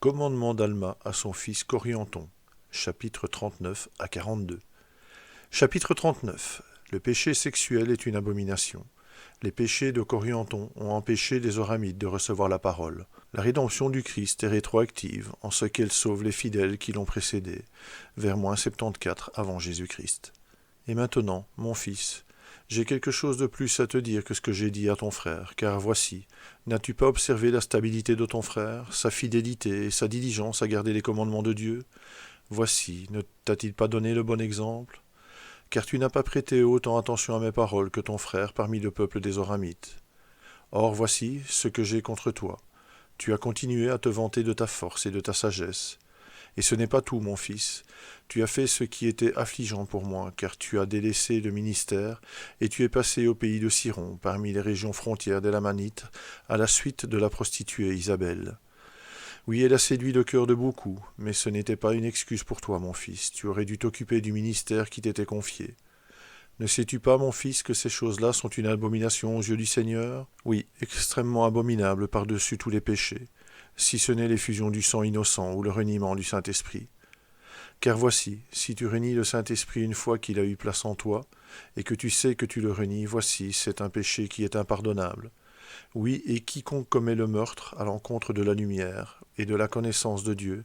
Commandement d'Alma à son fils Corrienton, chapitre 39 à 42. Chapitre 39. Le péché sexuel est une abomination. Les péchés de Corrienton ont empêché les Oramites de recevoir la parole. La rédemption du Christ est rétroactive en ce qu'elle sauve les fidèles qui l'ont précédé, vers -74 avant Jésus-Christ. Et maintenant, mon fils, j'ai quelque chose de plus à te dire que ce que j'ai dit à ton frère, car voici, n'as-tu pas observé la stabilité de ton frère, sa fidélité et sa diligence à garder les commandements de Dieu? Voici, ne t'a-t-il pas donné le bon exemple? Car tu n'as pas prêté autant attention à mes paroles que ton frère parmi le peuple des Oramites. Or voici ce que j'ai contre toi. Tu as continué à te vanter de ta force et de ta sagesse. Et ce n'est pas tout, mon fils. Tu as fait ce qui était affligeant pour moi, car tu as délaissé le ministère, et tu es passé au pays de Siron, parmi les régions frontières des Lamanites, à la suite de la prostituée Isabelle. Oui, elle a séduit le cœur de beaucoup, mais ce n'était pas une excuse pour toi, mon fils. Tu aurais dû t'occuper du ministère qui t'était confié. Ne sais-tu pas, mon fils, que ces choses-là sont une abomination aux yeux du Seigneur? Oui, extrêmement abominable par-dessus tous les péchés, si ce n'est l'effusion du sang innocent ou le reniement du Saint-Esprit. Car voici, si tu renies le Saint-Esprit une fois qu'il a eu place en toi, et que tu sais que tu le renies, voici, c'est un péché qui est impardonnable. Oui, et quiconque commet le meurtre à l'encontre de la lumière et de la connaissance de Dieu,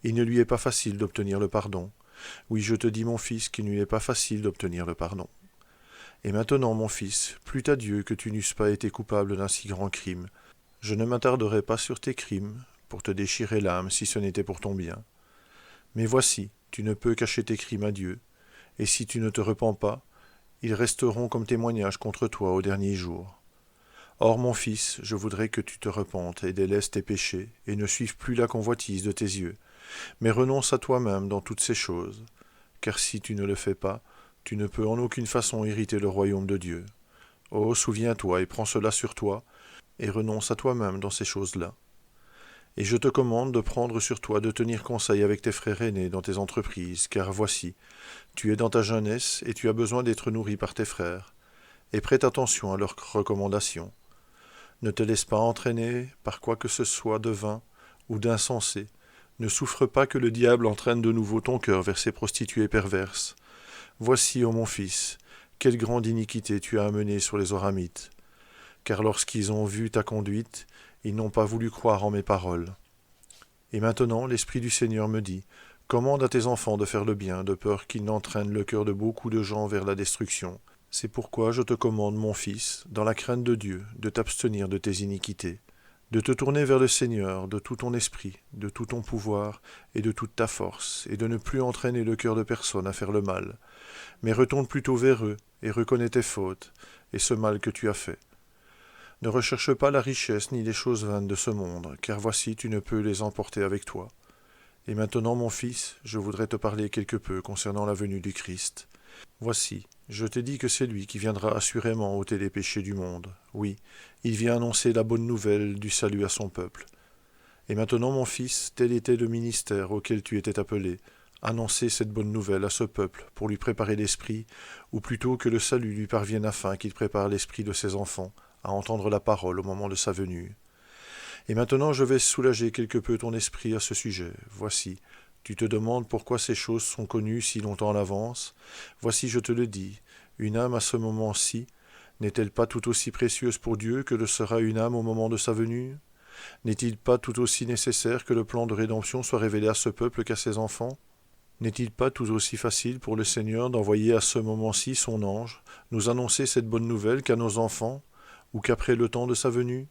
il ne lui est pas facile d'obtenir le pardon. Oui, je te dis, mon fils, qu'il ne lui est pas facile d'obtenir le pardon. Et maintenant, mon fils, plût à Dieu que tu n'eusses pas été coupable d'un si grand crime. Je ne m'attarderai pas sur tes crimes, pour te déchirer l'âme si ce n'était pour ton bien. Mais voici, tu ne peux cacher tes crimes à Dieu, et si tu ne te repens pas, ils resteront comme témoignage contre toi au dernier jour. Or, mon fils, je voudrais que tu te repentes et délaisses tes péchés, et ne suives plus la convoitise de tes yeux, mais renonce à toi-même dans toutes ces choses, car si tu ne le fais pas, tu ne peux en aucune façon hériter le royaume de Dieu. Oh, souviens-toi et prends cela sur toi, et renonce à toi-même dans ces choses-là. Et je te commande de prendre sur toi de tenir conseil avec tes frères aînés dans tes entreprises, car voici, tu es dans ta jeunesse et tu as besoin d'être nourri par tes frères, et prête attention à leurs recommandations. Ne te laisse pas entraîner par quoi que ce soit de vain ou d'insensé. Ne souffre pas que le diable entraîne de nouveau ton cœur vers ces prostituées perverses. Voici, ô mon fils, quelle grande iniquité tu as amenée sur les Oramites. Car lorsqu'ils ont vu ta conduite, ils n'ont pas voulu croire en mes paroles. Et maintenant, l'Esprit du Seigneur me dit, commande à tes enfants de faire le bien, de peur qu'ils n'entraînent le cœur de beaucoup de gens vers la destruction. C'est pourquoi je te commande, mon fils, dans la crainte de Dieu, de t'abstenir de tes iniquités, de te tourner vers le Seigneur de tout ton esprit, de tout ton pouvoir et de toute ta force, et de ne plus entraîner le cœur de personne à faire le mal, mais retourne plutôt vers eux et reconnais tes fautes et ce mal que tu as fait. Ne recherche pas la richesse ni les choses vaines de ce monde, car voici tu ne peux les emporter avec toi. Et maintenant, mon fils, je voudrais te parler quelque peu concernant la venue du Christ. Voici, je t'ai dit que c'est lui qui viendra assurément ôter les péchés du monde. Oui, il vient annoncer la bonne nouvelle du salut à son peuple. Et maintenant, mon fils, tel était le ministère auquel tu étais appelé, annoncer cette bonne nouvelle à ce peuple pour lui préparer l'esprit, ou plutôt que le salut lui parvienne afin qu'il prépare l'esprit de ses enfants à entendre la parole au moment de sa venue. Et maintenant je vais soulager quelque peu ton esprit à ce sujet. Voici, tu te demandes pourquoi ces choses sont connues si longtemps à l'avance. Voici, je te le dis, une âme à ce moment-ci, n'est-elle pas tout aussi précieuse pour Dieu que le sera une âme au moment de sa venue? N'est-il pas tout aussi nécessaire que le plan de rédemption soit révélé à ce peuple qu'à ses enfants? N'est-il pas tout aussi facile pour le Seigneur d'envoyer à ce moment-ci son ange, nous annoncer cette bonne nouvelle qu'à nos enfants, ou qu'après le temps de sa venue?